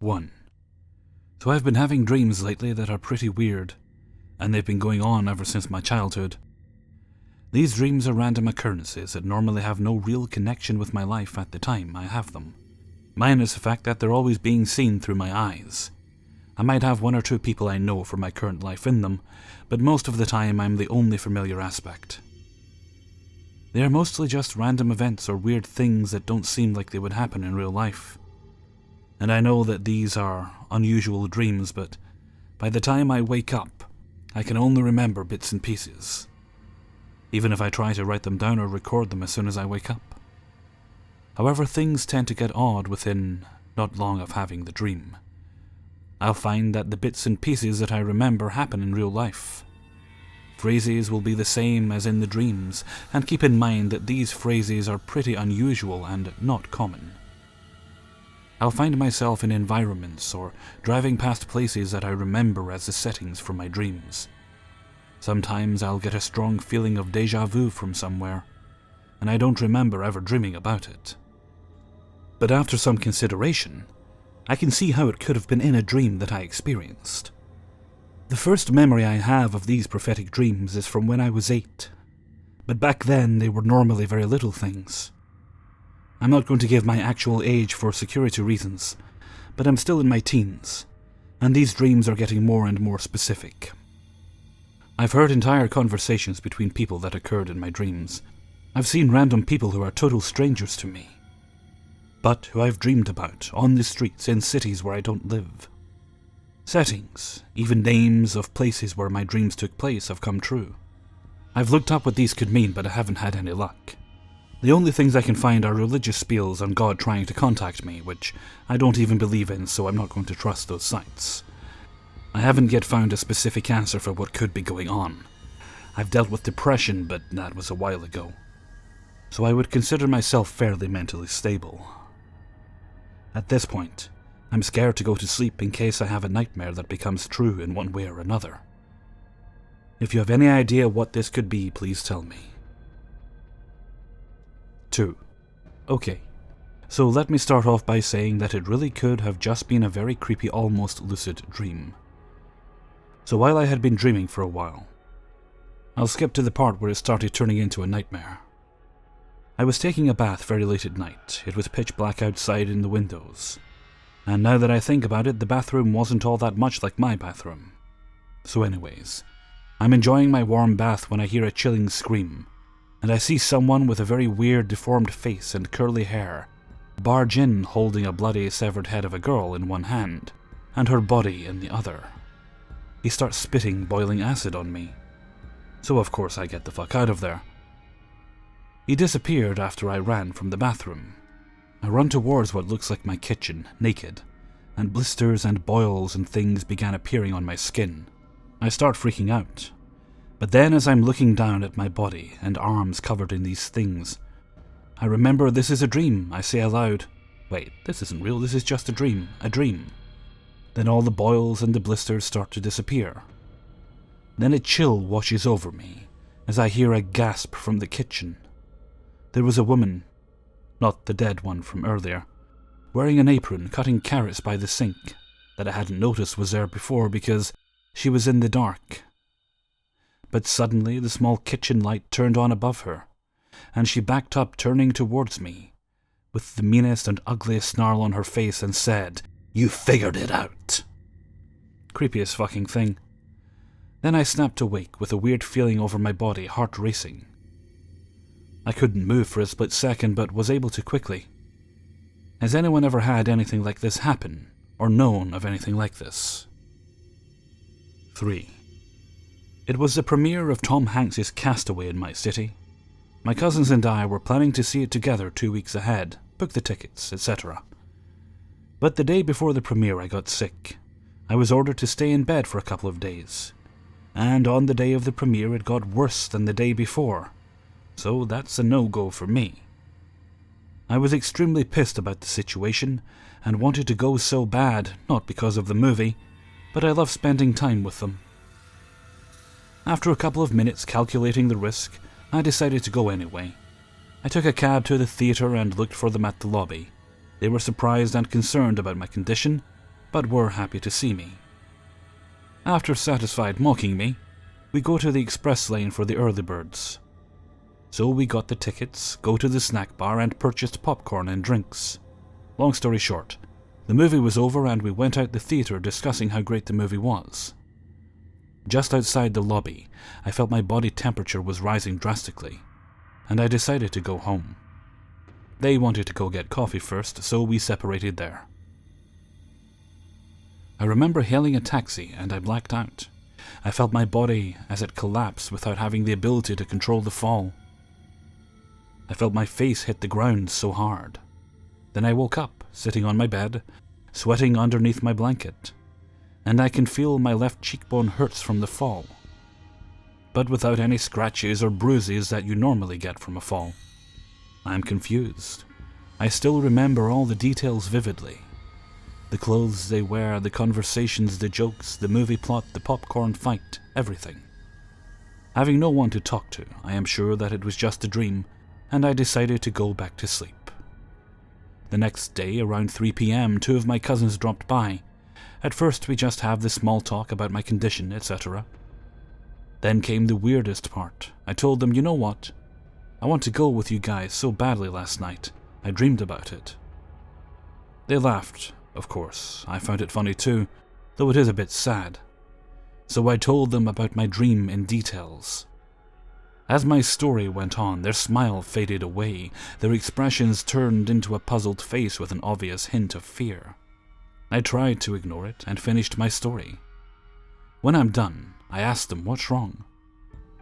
1. So I've been having dreams lately that are pretty weird, and they've been going on ever since my childhood. These dreams are random occurrences that normally have no real connection with my life at the time I have them. Minus the fact that they're always being seen through my eyes. I might have one or two people I know from my current life in them, but most of the time I'm the only familiar aspect. They are mostly just random events or weird things that don't seem like they would happen in real life. And I know that these are unusual dreams, but by the time I wake up, I can only remember bits and pieces, even if I try to write them down or record them as soon as I wake up. However, things tend to get odd within not long of having the dream. I'll find that the bits and pieces that I remember happen in real life. Phrases will be the same as in the dreams, and keep in mind that these phrases are pretty unusual and not common. I'll find myself in environments or driving past places that I remember as the settings for my dreams. Sometimes I'll get a strong feeling of déjà vu from somewhere, and I don't remember ever dreaming about it. But after some consideration, I can see how it could have been in a dream that I experienced. The first memory I have of these prophetic dreams is from when I was 8, but back then they were normally very little things. I'm not going to give my actual age for security reasons, but I'm still in my teens, and these dreams are getting more and more specific. I've heard entire conversations between people that occurred in my dreams. I've seen random people who are total strangers to me, but who I've dreamed about on the streets in cities where I don't live. Settings, even names of places where my dreams took place have come true. I've looked up what these could mean, but I haven't had any luck. The only things I can find are religious spiels on God trying to contact me, which I don't even believe in, so I'm not going to trust those sites. I haven't yet found a specific answer for what could be going on. I've dealt with depression, but that was a while ago. So I would consider myself fairly mentally stable. At this point, I'm scared to go to sleep in case I have a nightmare that becomes true in one way or another. If you have any idea what this could be, please tell me. 2. Okay, so let me start off by saying that it really could have just been a very creepy, almost lucid dream. So while I had been dreaming for a while, I'll skip to the part where it started turning into a nightmare. I was taking a bath very late at night. It was pitch black outside in the windows, and now that I think about it, the bathroom wasn't all that much like my bathroom. So anyways, I'm enjoying my warm bath when I hear a chilling scream, and I see someone with a very weird deformed face and curly hair barge in holding a bloody severed head of a girl in one hand, and her body in the other. He starts spitting boiling acid on me, so of course I get the fuck out of there. He disappeared after I ran from the bathroom. I run towards what looks like my kitchen, naked, and blisters and boils and things began appearing on my skin. I start freaking out. But then as I'm looking down at my body and arms covered in these things, I remember this is a dream. I say aloud, wait, this isn't real, this is just a dream. Then all the boils and the blisters start to disappear. Then a chill washes over me as I hear a gasp from the kitchen. There was a woman, not the dead one from earlier, wearing an apron cutting carrots by the sink that I hadn't noticed was there before because she was in the dark. But suddenly the small kitchen light turned on above her, and she backed up turning towards me, with the meanest and ugliest snarl on her face and said, "You figured it out." Creepiest fucking thing. Then I snapped awake with a weird feeling over my body, heart racing. I couldn't move for a split second, but was able to quickly. Has anyone ever had anything like this happen, or known of anything like this? 3. It was the premiere of Tom Hanks's Castaway in my city. My cousins and I were planning to see it together 2 weeks ahead, book the tickets, etc. But the day before the premiere I got sick. I was ordered to stay in bed for a couple of days. And on the day of the premiere it got worse than the day before. So that's a no-go for me. I was extremely pissed about the situation and wanted to go so bad, not because of the movie, but I love spending time with them. After a couple of minutes calculating the risk, I decided to go anyway. I took a cab to the theatre and looked for them at the lobby. They were surprised and concerned about my condition, but were happy to see me. After satisfied mocking me, we go to the express lane for the early birds. So we got the tickets, go to the snack bar and purchased popcorn and drinks. Long story short, the movie was over and we went out the theater discussing how great the movie was. Just outside the lobby, I felt my body temperature was rising drastically, and I decided to go home. They wanted to go get coffee first, so we separated there. I remember hailing a taxi and I blacked out. I felt my body as it collapsed without having the ability to control the fall. I felt my face hit the ground so hard. Then I woke up, sitting on my bed, sweating underneath my blanket, and I can feel my left cheekbone hurts from the fall, but without any scratches or bruises that you normally get from a fall. I'm confused. I still remember all the details vividly. The clothes they wear, the conversations, the jokes, the movie plot, the popcorn fight, everything. Having no one to talk to, I am sure that it was just a dream, and I decided to go back to sleep. The next day, around 3 p.m., 2 of my cousins dropped by. At first, we just have the small talk about my condition, etc. Then came the weirdest part. I told them, you know what? I want to go with you guys so badly last night. I dreamed about it. They laughed, of course. I found it funny too, though it is a bit sad. So I told them about my dream in details. As my story went on, their smile faded away, their expressions turned into a puzzled face with an obvious hint of fear. I tried to ignore it and finished my story. When I'm done, I asked them what's wrong,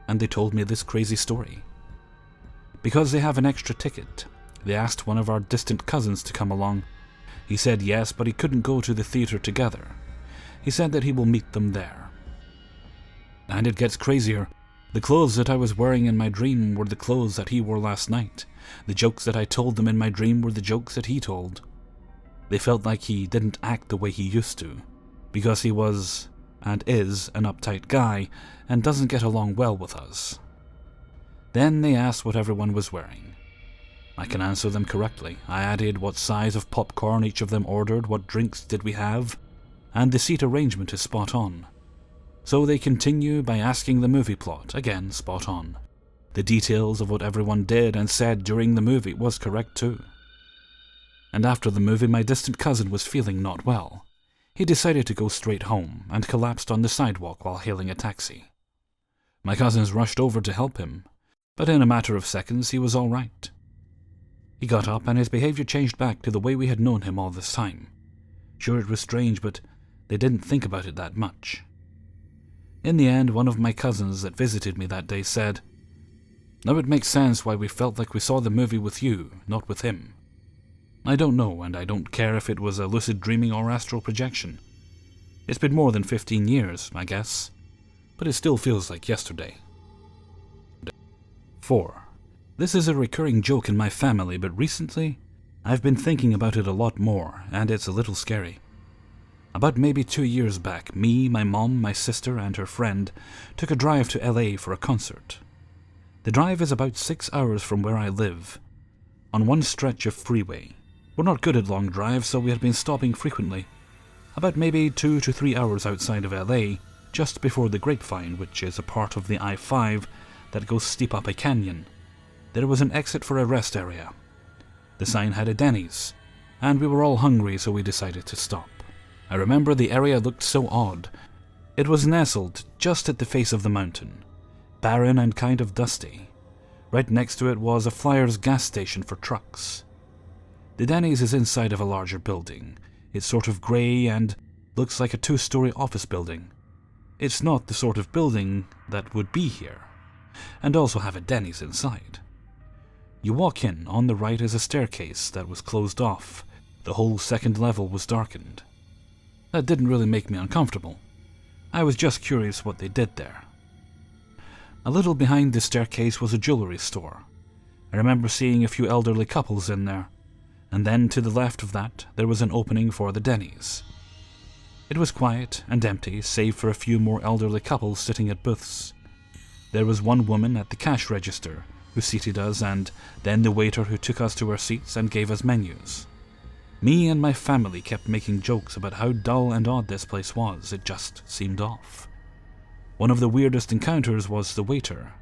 and they told me this crazy story. Because they have an extra ticket, they asked one of our distant cousins to come along. He said yes, but he couldn't go to the theater together. He said that he will meet them there. And it gets crazier. The clothes that I was wearing in my dream were the clothes that he wore last night. The jokes that I told them in my dream were the jokes that he told. They felt like he didn't act the way he used to, because he was, and is, an uptight guy, and doesn't get along well with us. Then they asked what everyone was wearing. I can answer them correctly. I added what size of popcorn each of them ordered, what drinks did we have, and the seat arrangement is spot on. So they continue by asking the movie plot, again spot on. The details of what everyone did and said during the movie was correct too. And after the movie, my distant cousin was feeling not well. He decided to go straight home and collapsed on the sidewalk while hailing a taxi. My cousins rushed over to help him, but in a matter of seconds he was all right. He got up and his behavior changed back to the way we had known him all this time. Sure, it was strange, but they didn't think about it that much. In the end, one of my cousins that visited me that day said, "Now it makes sense why we felt like we saw the movie with you, not with him. I don't know, and I don't care if it was a lucid dreaming or astral projection. It's been more than 15 years, I guess, but it still feels like yesterday." 4. This is a recurring joke in my family, but recently, I've been thinking about it a lot more, and it's a little scary. About maybe 2 years back, me, my mom, my sister, and her friend took a drive to LA for a concert. The drive is about 6 hours from where I live, on one stretch of freeway. We're not good at long drives, so we had been stopping frequently. About maybe 2 to 3 hours outside of LA, just before the Grapevine, which is a part of the I-5 that goes steep up a canyon. There was an exit for a rest area. The sign had a Denny's, and we were all hungry, so we decided to stop. I remember the area looked so odd. It was nestled just at the face of the mountain, barren and kind of dusty. Right next to it was a Flyers gas station for trucks. The Denny's is inside of a larger building. It's sort of grey and looks like a 2-story office building. It's not the sort of building that would be here, and also have a Denny's inside. You walk in, on the right is a staircase that was closed off. The whole second level was darkened. That didn't really make me uncomfortable. I was just curious what they did there. A little behind the staircase was a jewelry store. I remember seeing a few elderly couples in there, and then to the left of that there was an opening for the Denny's. It was quiet and empty, save for a few more elderly couples sitting at booths. There was one woman at the cash register who seated us, and then the waiter who took us to our seats and gave us menus. Me and my family kept making jokes about how dull and odd this place was. It just seemed off. One of the weirdest encounters was the waiter.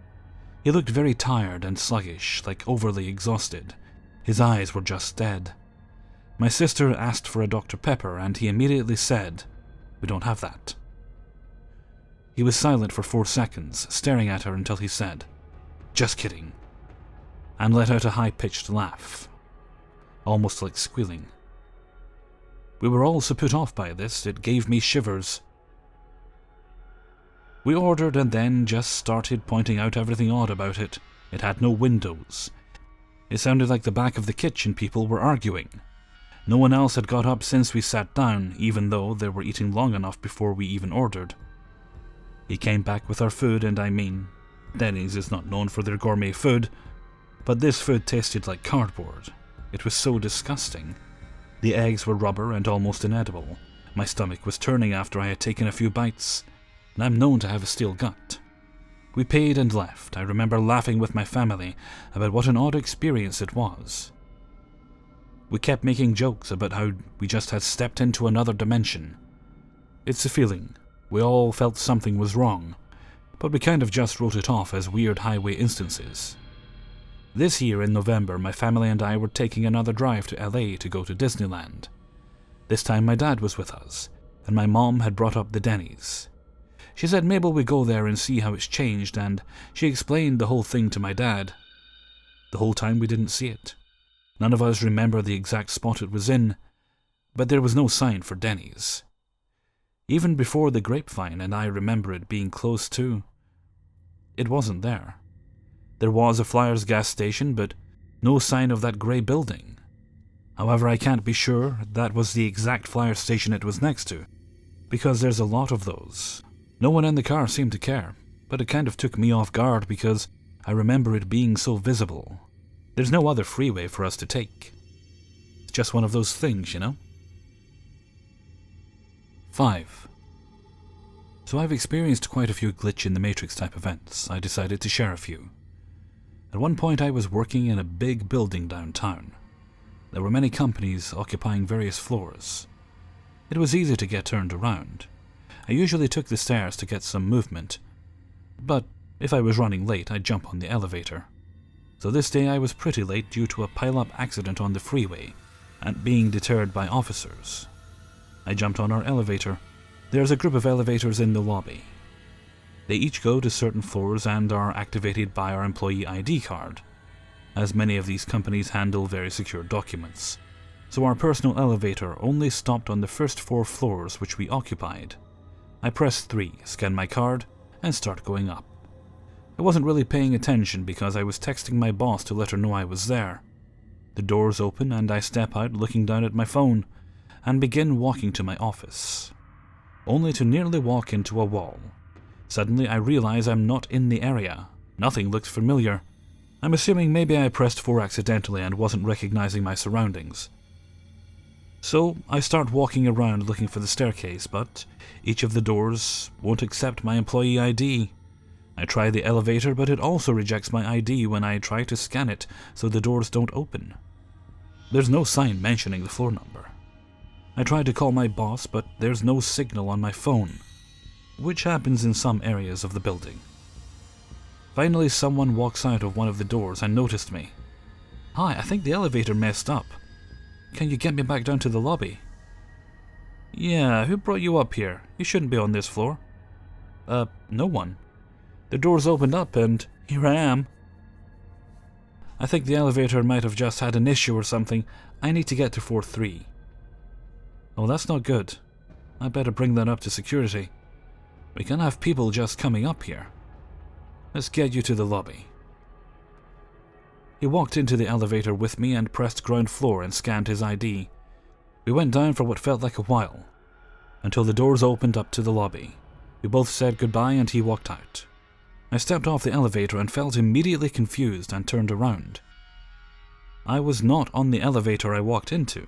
He looked very tired and sluggish, like overly exhausted. His eyes were just dead. My sister asked for a Dr. Pepper, and he immediately said, "We don't have that." He was silent for 4 seconds, staring at her until he said, "Just kidding," and let out a high-pitched laugh, almost like squealing. We were all so put off by this, it gave me shivers. We ordered and then just started pointing out everything odd about it. It had no windows. It sounded like the back of the kitchen people were arguing. No one else had got up since we sat down, even though they were eating long enough before we even ordered. He came back with our food, and I mean, Denny's is not known for their gourmet food, but this food tasted like cardboard. It was so disgusting. The eggs were rubber and almost inedible. My stomach was turning after I had taken a few bites, and I'm known to have a steel gut. We paid and left. I remember laughing with my family about what an odd experience it was. We kept making jokes about how we just had stepped into another dimension. It's a feeling. We all felt something was wrong, but we kind of just wrote it off as weird highway instances. This year in November, my family and I were taking another drive to LA to go to Disneyland. This time my dad was with us, and my mom had brought up the Denny's. She said maybe we go there and see how it's changed, and she explained the whole thing to my dad. The whole time we didn't see it. None of us remember the exact spot it was in, but there was no sign for Denny's. Even before the grapevine, and I remember it being close to, it wasn't there. There was a Flyers gas station, but no sign of that grey building. However, I can't be sure that was the exact Flyers station it was next to, because there's a lot of those. No one in the car seemed to care, but it kind of took me off guard because I remember it being so visible. There's no other freeway for us to take. It's just one of those things, you know? 5. So I've experienced quite a few glitch in the Matrix type events. I decided to share a few. At one point I was working in a big building downtown. There were many companies occupying various floors. It was easy to get turned around. I usually took the stairs to get some movement, but if I was running late I'd jump on the elevator. So this day I was pretty late due to a pile-up accident on the freeway and being deterred by officers. I jumped on our elevator. There's a group of elevators in the lobby. They each go to certain floors and are activated by our employee ID card, as many of these companies handle very secure documents. So our personal elevator only stopped on the first 4 floors which we occupied. I press 3, scan my card, and start going up. I wasn't really paying attention because I was texting my boss to let her know I was there. The doors open and I step out looking down at my phone and begin walking to my office, only to nearly walk into a wall. Suddenly I realize I'm not in the area. Nothing looks familiar. I'm assuming maybe I pressed 4 accidentally and wasn't recognizing my surroundings. So I start walking around looking for the staircase, but each of the doors won't accept my employee ID. I try the elevator, but it also rejects my ID when I try to scan it, so the doors don't open. There's no sign mentioning the floor number. I try to call my boss, but there's no signal on my phone, which happens in some areas of the building. Finally, someone walks out of one of the doors and noticed me. "Hi, I think the elevator messed up. Can you get me back down to the lobby?" "Yeah, who brought you up here? You shouldn't be on this floor." No one. The doors opened up and here I am." "I think the elevator might have just had an issue or something. I need to get to floor 3. "Oh, that's not good. I better bring that up to security. We can't have people just coming up here. Let's get you to the lobby." He walked into the elevator with me and pressed ground floor and scanned his ID. We went down for what felt like a while, until the doors opened up to the lobby. We both said goodbye and he walked out. I stepped off the elevator and felt immediately confused and turned around. I was not on the elevator I walked into.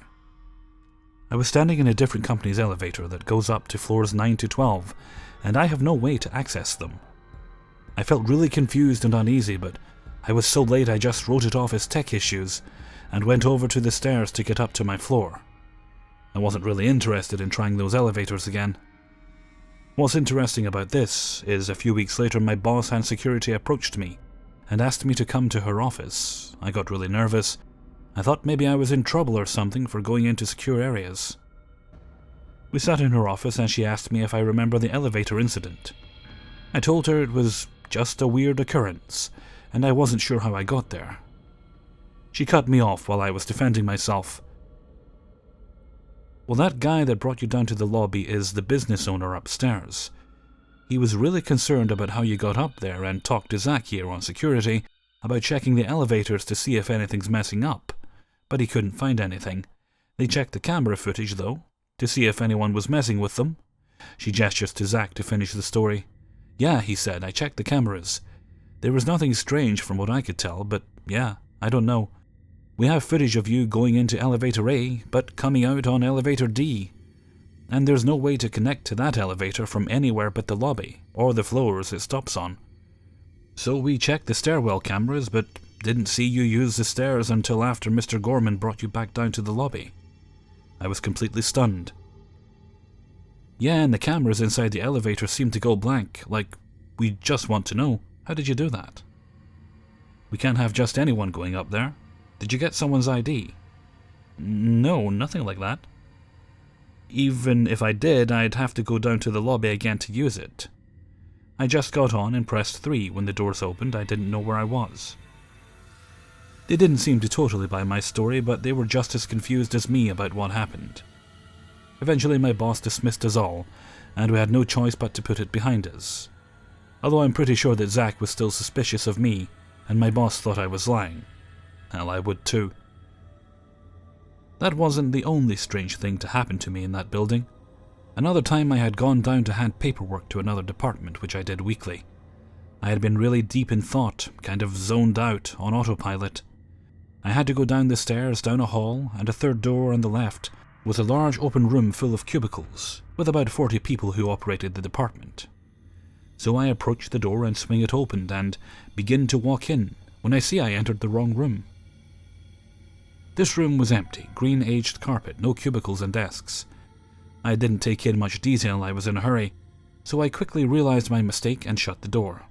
I was standing in a different company's elevator that goes up to floors 9 to 12, and I have no way to access them. I felt really confused and uneasy, but I was so late I just wrote it off as tech issues and went over to the stairs to get up to my floor. I wasn't really interested in trying those elevators again. What's interesting about this is a few weeks later my boss and security approached me and asked me to come to her office. I got really nervous. I thought maybe I was in trouble or something for going into secure areas. We sat in her office and she asked me if I remember the elevator incident. I told her it was just a weird occurrence, and I wasn't sure how I got there. She cut me off while I was defending myself. Well, that guy that brought you down to the lobby is the business owner upstairs. He was really concerned about how you got up there and talked to Zach here on security about checking the elevators to see if anything's messing up, but he couldn't find anything. They checked the camera footage, though, to see if anyone was messing with them. She gestures to Zach to finish the story. Yeah, he said, I checked the cameras. There was nothing strange from what I could tell, but yeah, I don't know. We have footage of you going into elevator A, but coming out on elevator D. And there's no way to connect to that elevator from anywhere but the lobby, or the floors it stops on. So we checked the stairwell cameras, but didn't see you use the stairs until after Mr. Gorman brought you back down to the lobby. I was completely stunned. Yeah, and the cameras inside the elevator seemed to go blank, like, we just want to know, how did you do that? We can't have just anyone going up there. Did you get someone's ID? No, nothing like that. Even if I did, I'd have to go down to the lobby again to use it. I just got on and pressed 3 when the doors opened. I didn't know where I was. They didn't seem to totally buy my story, but they were just as confused as me about what happened. Eventually my boss dismissed us all, and we had no choice but to put it behind us. Although I'm pretty sure that Zach was still suspicious of me, and my boss thought I was lying. Hell, I would too. That wasn't the only strange thing to happen to me in that building. Another time I had gone down to hand paperwork to another department, which I did weekly. I had been really deep in thought, kind of zoned out on autopilot. I had to go down the stairs, down a hall, and a third door on the left, with a large open room full of cubicles, with about 40 people who operated the department. So I approached the door and swing it open and begin to walk in, when I see I entered the wrong room. This room was empty, green aged carpet, no cubicles and desks. I didn't take in much detail, I was in a hurry, so I quickly realized my mistake and shut the door.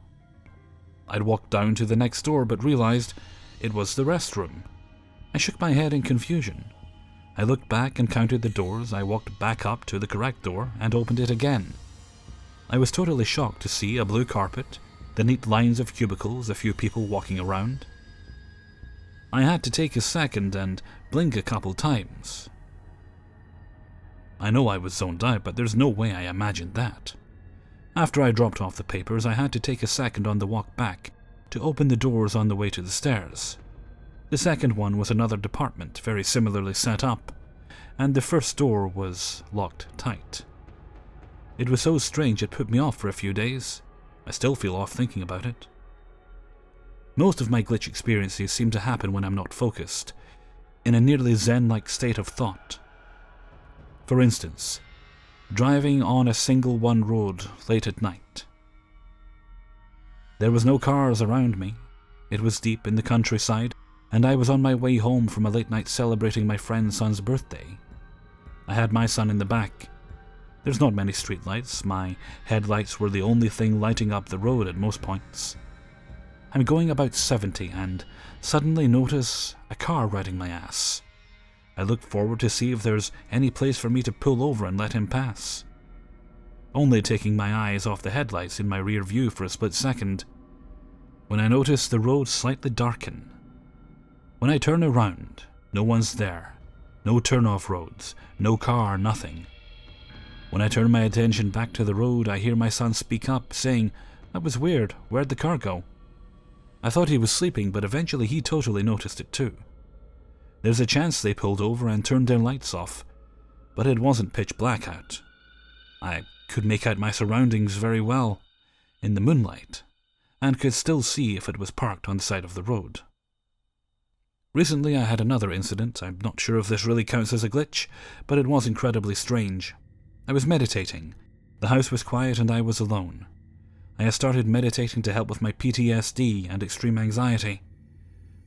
I'd walked down to the next door but realized it was the restroom. I shook my head in confusion. I looked back and counted the doors. I walked back up to the correct door and opened it again. I was totally shocked to see a blue carpet, the neat lines of cubicles, a few people walking around. I had to take a second and blink a couple times. I know I was zoned out, but there's no way I imagined that. After I dropped off the papers, I had to take a second on the walk back to open the doors on the way to the stairs. The second one was another department, very similarly set up, and the first door was locked tight. It was so strange it put me off for a few days. I still feel off thinking about it. Most of my glitch experiences seem to happen when I'm not focused, in a nearly zen-like state of thought. For instance, driving on a single one road late at night. There was no cars around me. It was deep in the countryside, and I was on my way home from a late night celebrating my friend's son's birthday. I had my son in the back. There's not many streetlights. My headlights were the only thing lighting up the road at most points. I'm going about 70 and suddenly notice a car riding my ass. I look forward to see if there's any place for me to pull over and let him pass. Only taking my eyes off the headlights in my rear view for a split second, when I notice the road slightly darken. When I turn around, no one's there. No turn-off roads, no car, nothing. When I turn my attention back to the road, I hear my son speak up, saying, "That was weird, where'd the car go?" I thought he was sleeping, but eventually he totally noticed it too. There's a chance they pulled over and turned their lights off, but it wasn't pitch black out. I could make out my surroundings very well, in the moonlight, and could still see if it was parked on the side of the road. Recently I had another incident. I'm not sure if this really counts as a glitch, but it was incredibly strange. I was meditating. The house was quiet and I was alone. I had started meditating to help with my PTSD and extreme anxiety.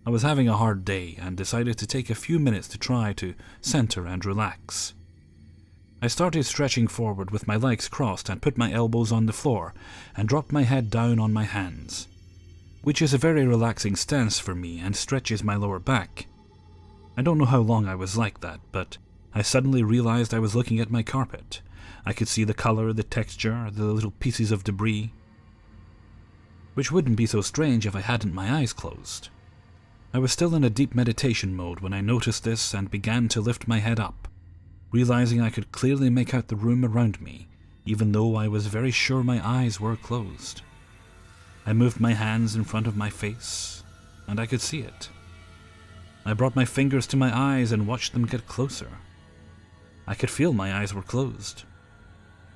I was having a hard day and decided to take a few minutes to try to center and relax. I started stretching forward with my legs crossed and put my elbows on the floor and dropped my head down on my hands, which is a very relaxing stance for me and stretches my lower back. I don't know how long I was like that, but I suddenly realized I was looking at my carpet. I could see the color, the texture, the little pieces of debris, which wouldn't be so strange if I hadn't my eyes closed. I was still in a deep meditation mode when I noticed this and began to lift my head up, realizing I could clearly make out the room around me, even though I was very sure my eyes were closed. I moved my hands in front of my face, and I could see it. I brought my fingers to my eyes and watched them get closer. I could feel my eyes were closed.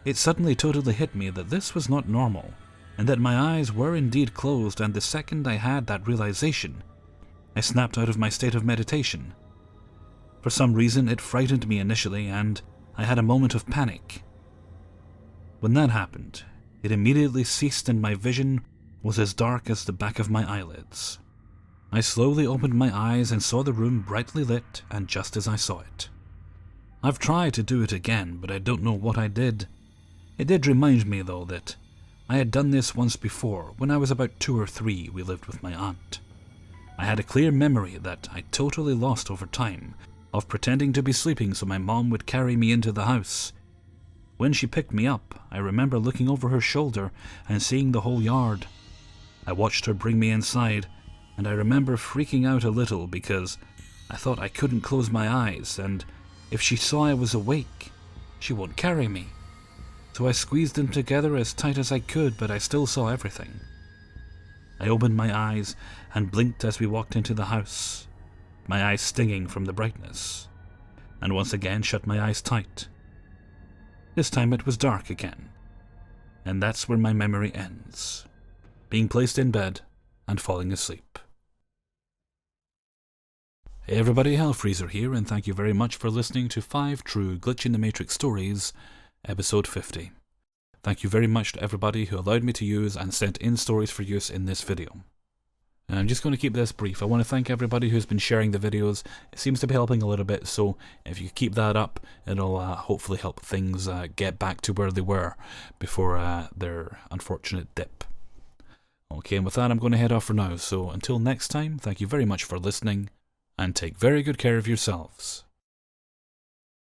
It suddenly totally hit me that this was not normal, and that my eyes were indeed closed, and the second I had that realization, I snapped out of my state of meditation. For some reason, it frightened me initially, and I had a moment of panic. When that happened, it immediately ceased and my vision was as dark as the back of my eyelids. I slowly opened my eyes and saw the room brightly lit and just as I saw it. I've tried to do it again, but I don't know what I did. It did remind me, though, that I had done this once before. When I was about 2 or 3, we lived with my aunt. I had a clear memory that I totally lost over time of pretending to be sleeping so my mom would carry me into the house. When she picked me up, I remember looking over her shoulder and seeing the whole yard. I watched her bring me inside, and I remember freaking out a little because I thought I couldn't close my eyes, and if she saw I was awake, she won't carry me. So I squeezed them together as tight as I could, but I still saw everything. I opened my eyes and blinked as we walked into the house, my eyes stinging from the brightness, and once again shut my eyes tight. This time it was dark again, and that's where my memory ends, being placed in bed and falling asleep. Hey everybody, Hellfreezer here, and thank you very much for listening to 5 True Glitch in the Matrix Stories, Episode 50. Thank you very much to everybody who allowed me to use and sent in stories for use in this video. And I'm just going to keep this brief. I want to thank everybody who's been sharing the videos. It seems to be helping a little bit, so if you keep that up, it'll hopefully help things get back to where they were before their unfortunate dip. Okay, and with that I'm going to head off for now, so until next time, thank you very much for listening, and take very good care of yourselves.